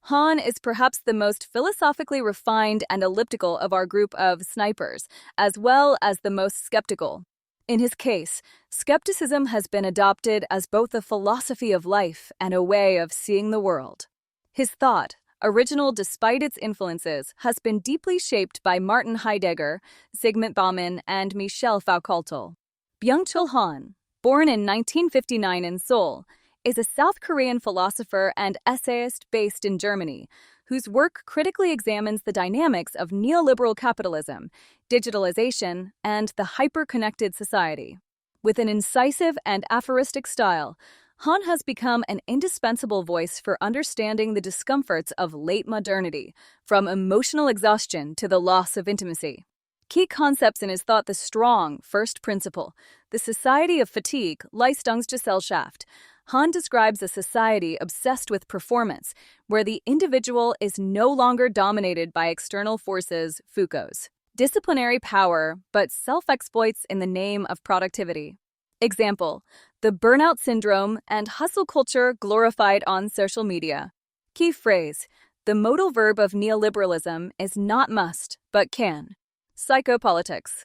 Han is perhaps the most philosophically refined and elliptical of our group of snipers, as well as the most skeptical. In his case, skepticism has been adopted as both a philosophy of life and a way of seeing the world. His thought, original despite its influences, has been deeply shaped by Martin Heidegger, Zygmunt Bauman, and Michel Foucault. Byung-Chul Han, born in 1959 in Seoul, is a South Korean philosopher and essayist based in Germany, whose work critically examines the dynamics of neoliberal capitalism, digitalization, and the hyperconnected society. With an incisive and aphoristic style, Han has become an indispensable voice for understanding the discomforts of late modernity, from emotional exhaustion to the loss of intimacy. Key concepts in his thought: the strong first principle, the society of fatigue, Leistungsgesellschaft. Han describes a society obsessed with performance, where the individual is no longer dominated by external forces, Foucault's disciplinary power, but self-exploits in the name of productivity. Example: the burnout syndrome and hustle culture glorified on social media. Key phrase: the modal verb of neoliberalism is not must, but can. Psychopolitics.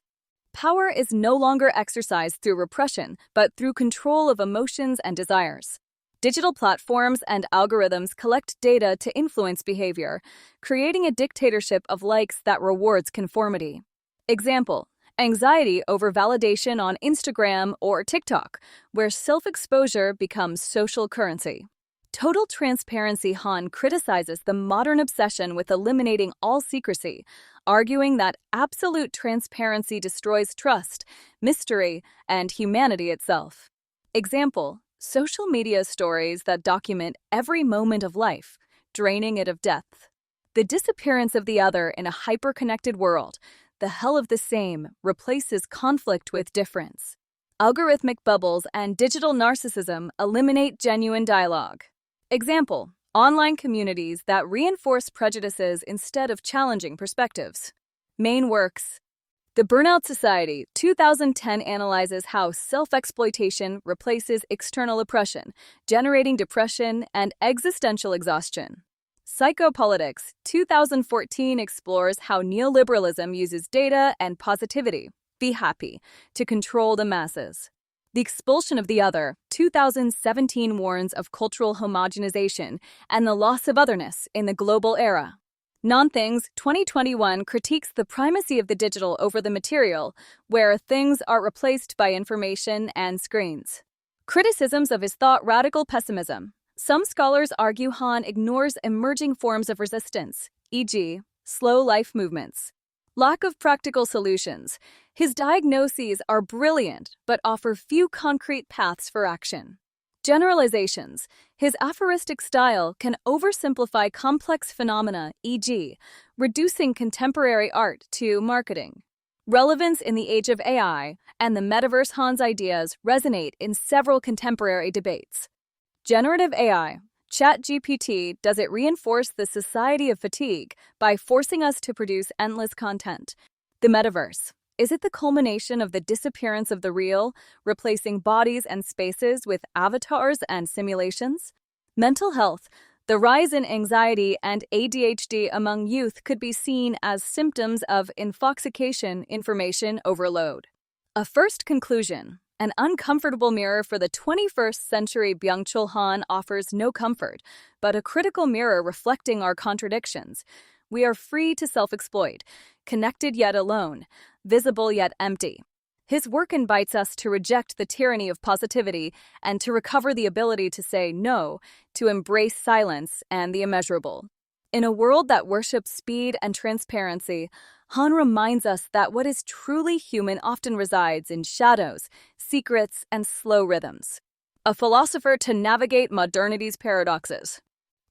Power is no longer exercised through repression, but through control of emotions and desires. Digital platforms and algorithms collect data to influence behavior, creating a dictatorship of likes that rewards conformity. Example: anxiety over validation on Instagram or TikTok, where self-exposure becomes social currency. Total transparency. Han criticizes the modern obsession with eliminating all secrecy, arguing that absolute transparency destroys trust, mystery, and humanity itself. Example: social media stories that document every moment of life, draining it of depth. The disappearance of the other in a hyperconnected world, the hell of the same, replaces conflict with difference. Algorithmic bubbles and digital narcissism eliminate genuine dialogue. Example: online communities that reinforce prejudices instead of challenging perspectives. Main works. The Burnout Society, 2010, analyzes how self-exploitation replaces external oppression, generating depression and existential exhaustion. Psychopolitics, 2014, explores how neoliberalism uses data and positivity, be happy, to control the masses. The Expulsion of the Other, 2017, warns of cultural homogenization and the loss of otherness in the global era. Non-Things, 2021, critiques the primacy of the digital over the material, where things are replaced by information and screens. Criticisms of his thought: radical pessimism. Some scholars argue Han ignores emerging forms of resistance, e.g., slow life movements. Lack of practical solutions. His diagnoses are brilliant, but offer few concrete paths for action. Generalizations. His aphoristic style can oversimplify complex phenomena, e.g., reducing contemporary art to marketing. Relevance in the age of AI and the metaverse. Han's ideas resonate in several contemporary debates. Generative AI. ChatGPT, does it reinforce the society of fatigue by forcing us to produce endless content? The metaverse. Is it the culmination of the disappearance of the real, replacing bodies and spaces with avatars and simulations? Mental health. The rise in anxiety and ADHD among youth could be seen as symptoms of infoxication, information overload. A first conclusion. An uncomfortable mirror for the 21st century. Byung-Chul Han offers no comfort, but a critical mirror reflecting our contradictions. We are free to self-exploit, connected yet alone, visible yet empty. His work invites us to reject the tyranny of positivity and to recover the ability to say no, to embrace silence and the immeasurable. In a world that worships speed and transparency, Han reminds us that what is truly human often resides in shadows, secrets, and slow rhythms. A philosopher to navigate modernity's paradoxes.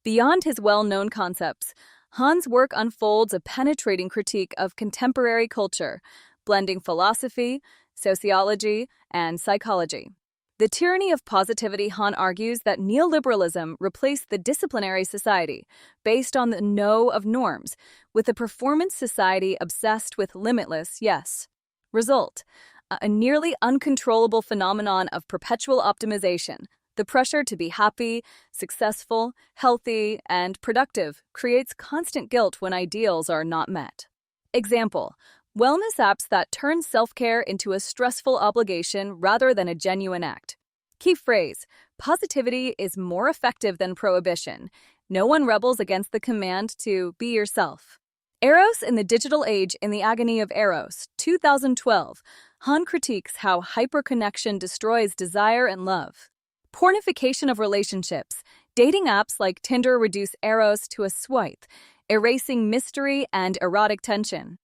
Beyond his well-known concepts, Han's work unfolds a penetrating critique of contemporary culture, blending philosophy, sociology, and psychology. The tyranny of positivity. Han argues that neoliberalism replaced the disciplinary society, based on the no of norms, with a performance society obsessed with limitless yes. Result: a nearly uncontrollable phenomenon of perpetual optimization, The pressure to be happy, successful, healthy, and productive creates constant guilt when ideals are not met. Example: wellness apps that turn self-care into a stressful obligation rather than a genuine act. Key phrase: positivity is more effective than prohibition. No one rebels against the command to be yourself. Eros in the Digital Age in the Agony of Eros, 2012. Han critiques how hyperconnection destroys desire and love. Pornification of relationships. Dating apps like Tinder reduce eros to a swipe, erasing mystery and erotic tension.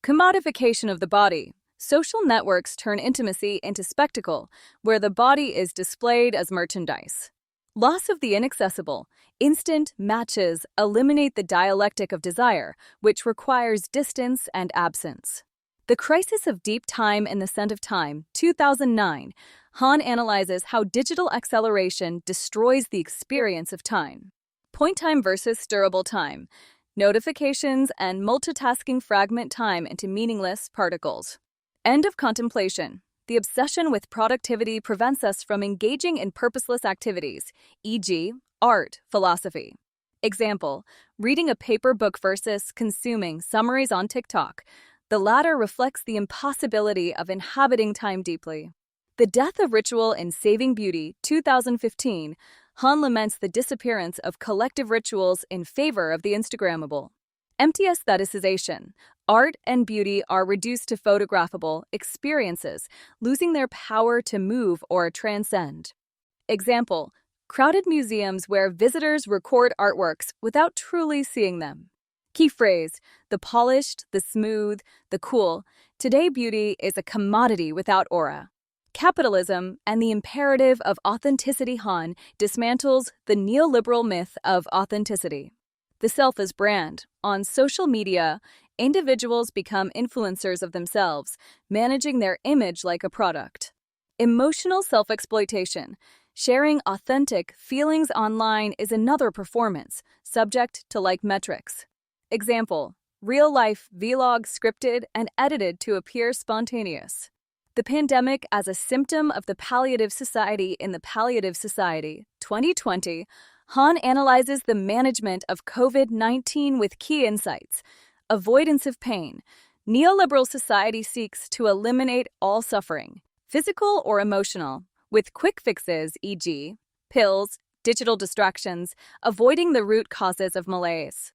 Commodification of the body. Social networks turn intimacy into spectacle, where the body is displayed as merchandise. Loss of the inaccessible. Instant matches eliminate the dialectic of desire, which requires distance and absence. The Crisis of Deep Time in the Scent of Time, 2009. Han analyzes how digital acceleration destroys the experience of time. Point time versus stirrable time. Notifications and multitasking fragment time into meaningless particles. End of contemplation. The obsession with productivity prevents us from engaging in purposeless activities, e.g., art, philosophy. Example: reading a paper book versus consuming summaries on TikTok. The latter reflects the impossibility of inhabiting time deeply. The Death of Ritual in Saving Beauty, 2015. Han laments the disappearance of collective rituals in favor of the Instagrammable. Empty aestheticization. Art and beauty are reduced to photographable experiences, losing their power to move or transcend. Example: crowded museums where visitors record artworks without truly seeing them. Key phrase: the polished, the smooth, the cool. Today, beauty is a commodity without aura. Capitalism and the imperative of authenticity. Han dismantles the neoliberal myth of authenticity. The self as brand. On social media, individuals become influencers of themselves, managing their image like a product. Emotional self-exploitation. Sharing authentic feelings online is another performance, subject to like metrics. Example: real-life vlog scripted and edited to appear spontaneous. The pandemic as a symptom of the palliative society in the Palliative Society, 2020. Han analyzes the management of COVID-19 with key insights. Avoidance of pain. Neoliberal society seeks to eliminate all suffering, physical or emotional, with quick fixes, e.g., pills, digital distractions, avoiding the root causes of malaise.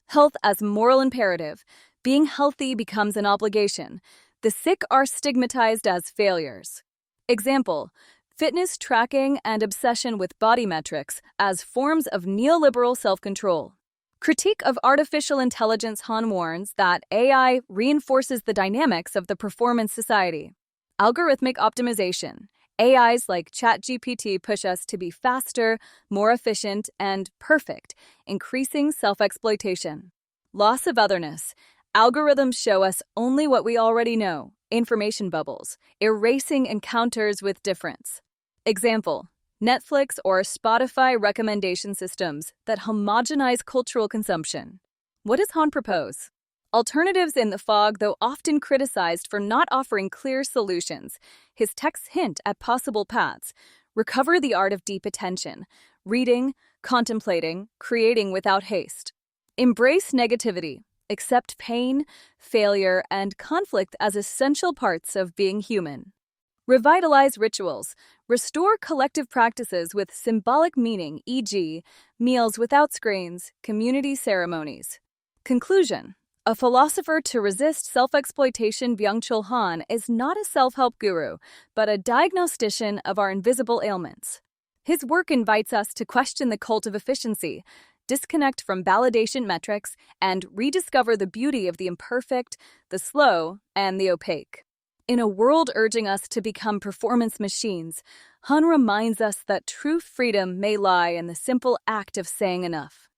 Health as moral imperative. Being healthy becomes an obligation. The sick are stigmatized as failures. Example: fitness tracking and obsession with body metrics as forms of neoliberal self-control. Critique of artificial intelligence. Han warns that AI reinforces the dynamics of the performance society. Algorithmic optimization. AIs like ChatGPT push us to be faster, more efficient, and perfect, increasing self-exploitation. Loss of otherness. Algorithms show us only what we already know, information bubbles, erasing encounters with difference. Example: Netflix or Spotify recommendation systems that homogenize cultural consumption. What does Han propose? Alternatives in the fog, though often criticized for not offering clear solutions. His texts hint at possible paths. Recover the art of deep attention, reading, contemplating, creating without haste. Embrace negativity. Accept pain, failure, and conflict as essential parts of being human. Revitalize rituals. Restore collective practices with symbolic meaning, e.g., meals without screens, community ceremonies. Conclusion: a philosopher to resist self-exploitation. Byung-Chul Han is not a self-help guru, but a diagnostician of our invisible ailments. His work invites us to question the cult of efficiency, disconnect from validation metrics, and rediscover the beauty of the imperfect, the slow, and the opaque. In a world urging us to become performance machines, Han reminds us that true freedom may lie in the simple act of saying enough.